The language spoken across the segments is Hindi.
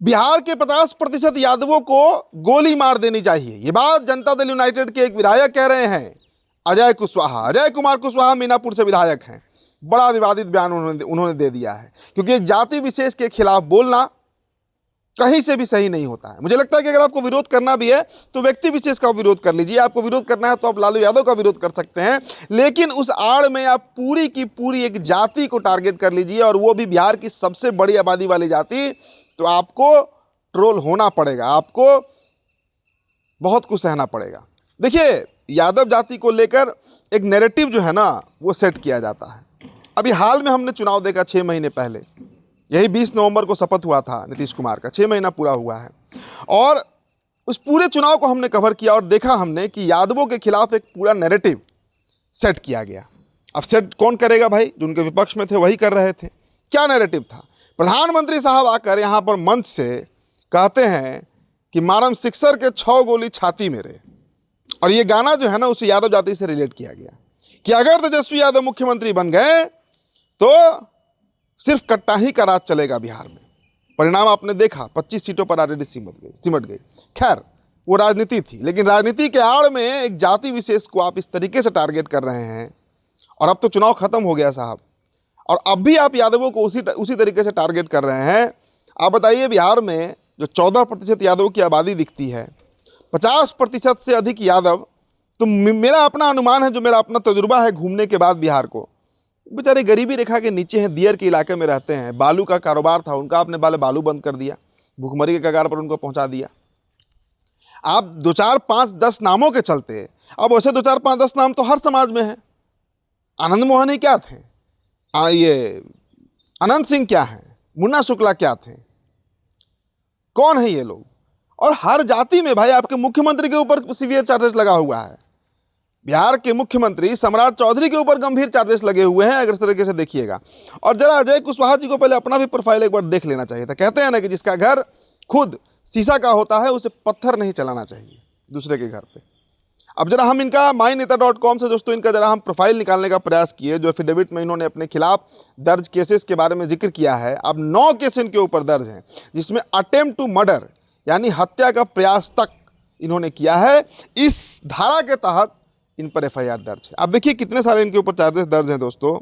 बिहार के 50% यादवों को गोली मार देनी चाहिए। ये बात जनता दल यूनाइटेड के एक विधायक कह रहे हैं, अजय कुशवाहा। अजय कुमार कुशवाहा मीनापुर से विधायक हैं। बड़ा विवादित बयान उन्होंने दे दिया है, क्योंकि एक जाति विशेष के खिलाफ बोलना कहीं से भी सही नहीं होता है। मुझे लगता है कि अगर आपको विरोध करना भी है तो व्यक्ति विशेष का विरोध कर लीजिए। आपको विरोध करना है तो आप लालू यादव का विरोध कर सकते हैं, लेकिन उस आड़ में आप पूरी की पूरी एक जाति को टारगेट कर लीजिए, और वो भी बिहार की सबसे बड़ी आबादी वाली जाति, तो आपको ट्रोल होना पड़ेगा, आपको बहुत कुछ सहना पड़ेगा। देखिए, यादव जाति को लेकर एक नैरेटिव जो है ना, वो सेट किया जाता है। अभी हाल में हमने चुनाव देखा 6 महीने पहले, यही 20 नवंबर को शपथ हुआ था नीतीश कुमार का, 6 महीना पूरा हुआ है, और उस पूरे चुनाव को हमने कवर किया और देखा हमने कि यादवों के खिलाफ एक पूरा नैरेटिव सेट किया गया। अब सेट कौन करेगा भाई? जो उनके विपक्ष में थे वही कर रहे थे। क्या नैरेटिव था? प्रधानमंत्री साहब आकर यहाँ पर मंच से कहते हैं कि मारम सिक्सर के 6 गोली छाती मेरे, और ये गाना जो है ना, उसे यादव जाति से रिलेट किया गया कि अगर तेजस्वी यादव मुख्यमंत्री बन गए तो सिर्फ कट्टा ही का राज चलेगा बिहार में। परिणाम आपने देखा, 25 सीटों पर ऑलरेडी सिमट गई। खैर, वो राजनीति थी, लेकिन राजनीति के आड़ में एक जाति विशेष को आप इस तरीके से टारगेट कर रहे हैं, और अब तो चुनाव खत्म हो गया साहब, और अब भी आप यादवों को उसी तरीके से टारगेट कर रहे हैं। आप बताइए, बिहार में जो 14% यादवों की आबादी दिखती है, 50% से अधिक यादव, तो मेरा अपना अनुमान है, जो मेरा अपना तजुर्बा है घूमने के बाद बिहार को, बेचारे गरीबी रेखा के नीचे हैं, दियर के इलाके में रहते हैं। बालू का कारोबार था उनका, आपने बालू बंद कर दिया, भूखमरी के कगार पर उनको पहुंचा दिया। आप 2 4 5 10 नामों के चलते, अब वैसे 2 4 5 10 नाम तो हर समाज में है। आनंद मोहन ही क्या थे, ये अनंत सिंह क्या है, मुन्ना शुक्ला क्या थे, कौन है ये लोग? और हर जाति में भाई आपके मुख्यमंत्री के ऊपर सीवियर चार्जेस लगा हुआ है। बिहार के मुख्यमंत्री सम्राट चौधरी के ऊपर गंभीर चार्जेस लगे हुए हैं, अगर इस तरीके से देखिएगा। और जरा अजय कुशवाहा जी को पहले अपना भी प्रोफाइल एक बार देख लेना चाहिए था। कहते हैं ना कि जिसका घर खुद शीशा का होता है, उसे पत्थर नहीं चलाना चाहिए दूसरे के घर पे। अब जरा हम इनका myneता.com से दोस्तों इनका जरा हम प्रोफाइल निकालने का प्रयास किए, जो एफिडेविट में इन्होंने अपने खिलाफ दर्ज केसेस के बारे में जिक्र किया है। अब 9 केस इनके ऊपर दर्ज हैं, जिसमें अटेम्प्ट टू मर्डर यानी हत्या का प्रयास तक इन्होंने किया है। इस धारा के तहत इन पर FIR दर्ज है। अब देखिए कितने सारे इनके ऊपर चार्जेस दर्ज हैं दोस्तों।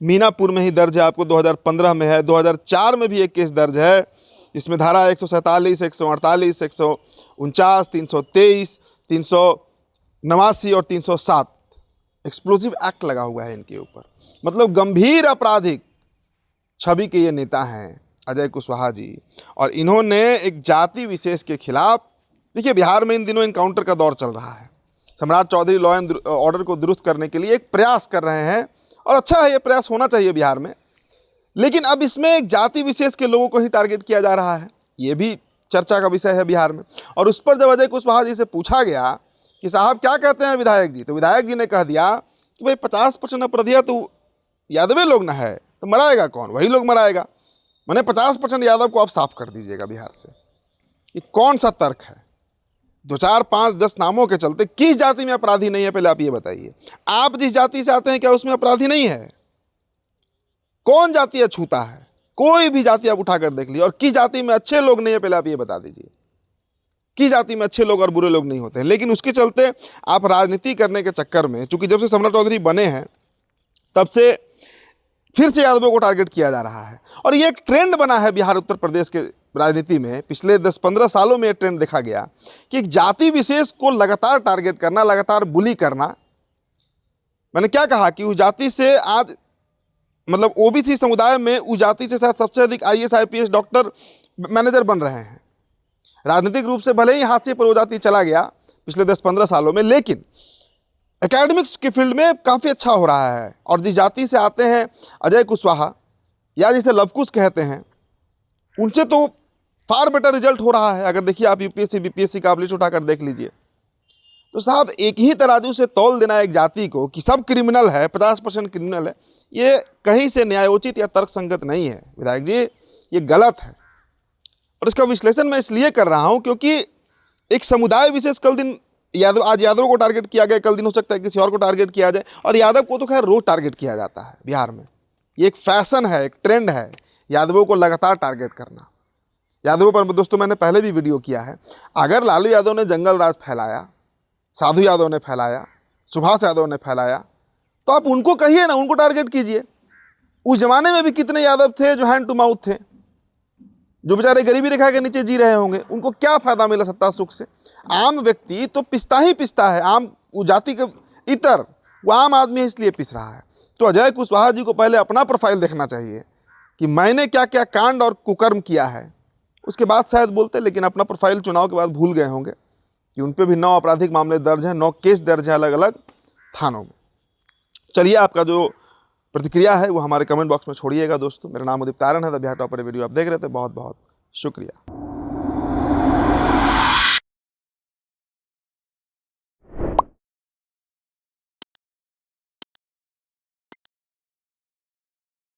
मीनापुर में ही दर्ज है, आपको 2015 में है, 2004 में भी एक केस दर्ज है, इसमें धारा 147, 148, 149, 323, 389 और 307 एक्सप्लोसिव एक्ट लगा हुआ है इनके ऊपर। मतलब गंभीर आपराधिक छवि के ये नेता हैं अजय कुशवाहा जी, और इन्होंने एक जाति विशेष के खिलाफ, देखिए बिहार में इन दिनों इनकाउंटर का दौर चल रहा है। सम्राट चौधरी लॉ एंड ऑर्डर को दुरुस्त करने के लिए एक प्रयास कर रहे हैं, और अच्छा है, ये प्रयास होना चाहिए बिहार में। लेकिन अब इसमें एक जाति विशेष के लोगों को ही टारगेट किया जा रहा है, ये भी चर्चा का विषय है बिहार में। और उस पर जब अजय कुशवाहा जी से पूछा गया कि साहब क्या कहते हैं विधायक जी, तो विधायक जी ने कह दिया कि भाई 50% अपराधिया तो यादवे लोग ना है, तो मराएगा कौन? वही लोग मराएगा। मैंने 50% यादव को आप साफ कर दीजिएगा बिहार से। ये कौन सा तर्क है? 2 4 5 10 नामों के चलते किस जाति में अपराधी नहीं है, पहले आप ये बताइए। आप जिस जाति से आते हैं क्या उसमें अपराधी नहीं है? कौन जाति अछूता है? कोई भी जाति आप उठाकर देख लीजिए, और किस जाति में अच्छे लोग नहीं है, पहले आप ये बता दीजिए। किस जाति में अच्छे लोग और बुरे लोग नहीं होते हैं? लेकिन उसके चलते आप राजनीति करने के चक्कर में, चूंकि जब से सम्राट चौधरी बने हैं तब से फिर से यादवों को टारगेट किया जा रहा है, और ये एक ट्रेंड बना है बिहार उत्तर प्रदेश के राजनीति में। पिछले 10-15 सालों में ये ट्रेंड देखा गया कि एक जाति विशेष को लगातार टारगेट करना, लगातार बुली करना। मैंने क्या कहा कि उस जाति से आज मतलब OBC समुदाय में उस जाति से शायद सबसे अधिक IAS IPS डॉक्टर मैनेजर बन रहे हैं। राजनीतिक रूप से भले ही हाथ पर वो जाति चला गया पिछले 10-15 सालों में, लेकिन एकेडमिक्स के फील्ड में काफ़ी अच्छा हो रहा है। और जिस जाति से आते हैं अजय कुशवाहा, या जिसे लवकुश कहते हैं, उनसे तो फार बेटर रिजल्ट हो रहा है। अगर देखिए आप UPSC BPSC का आप लिस्ट उठाकर देख लीजिए, तो साहब एक ही तराजू से तौल देना एक जाति को कि सब क्रिमिनल है, 50% क्रिमिनल है, ये कहीं से न्यायोचित या तर्कसंगत नहीं है विधायक जी, ये गलत है। और इसका विश्लेषण मैं इसलिए कर रहा हूं क्योंकि एक समुदाय विशेष, कल दिन यादव, आज यादव को टारगेट किया गया, कल दिन हो सकता है किसी और को टारगेट किया जाए, और यादव को तो खैर रोज टारगेट किया जाता है बिहार में। ये एक फैशन है, एक ट्रेंड है यादवों को लगातार टारगेट करना। यादवों पर दोस्तों मैंने पहले भी वीडियो किया है। अगर लालू यादव ने जंगल राज फैलाया, साधु यादव ने फैलाया, सुभाष यादव ने फैलाया, तो आप उनको कहिए ना, उनको टारगेट कीजिए। उस जमाने में भी कितने यादव थे जो हैंड टू माउथ थे, जो बेचारे गरीबी रेखा के नीचे जी रहे होंगे, उनको क्या फायदा मिला सत्ता सुख से? आम व्यक्ति तो पिसता ही पिसता है, आम जाति के इतर, वो आम आदमी इसलिए पिस रहा है। तो अजय कुशवाहा जी को पहले अपना प्रोफाइल देखना चाहिए कि मैंने क्या क्या कांड और कुकर्म किया है, उसके बाद शायद बोलते। लेकिन अपना प्रोफाइल चुनाव के बाद भूल गए होंगे कि उन पे भी 9 आपराधिक मामले दर्ज हैं, 9 केस दर्ज है अलग अलग थानों में। चलिए, आपका जो प्रतिक्रिया है वो हमारे कमेंट बॉक्स में छोड़िएगा दोस्तों। मेरा नाम उदित तारण है, द बिहार टॉपर वीडियो आप देख रहे थे। बहुत बहुत शुक्रिया।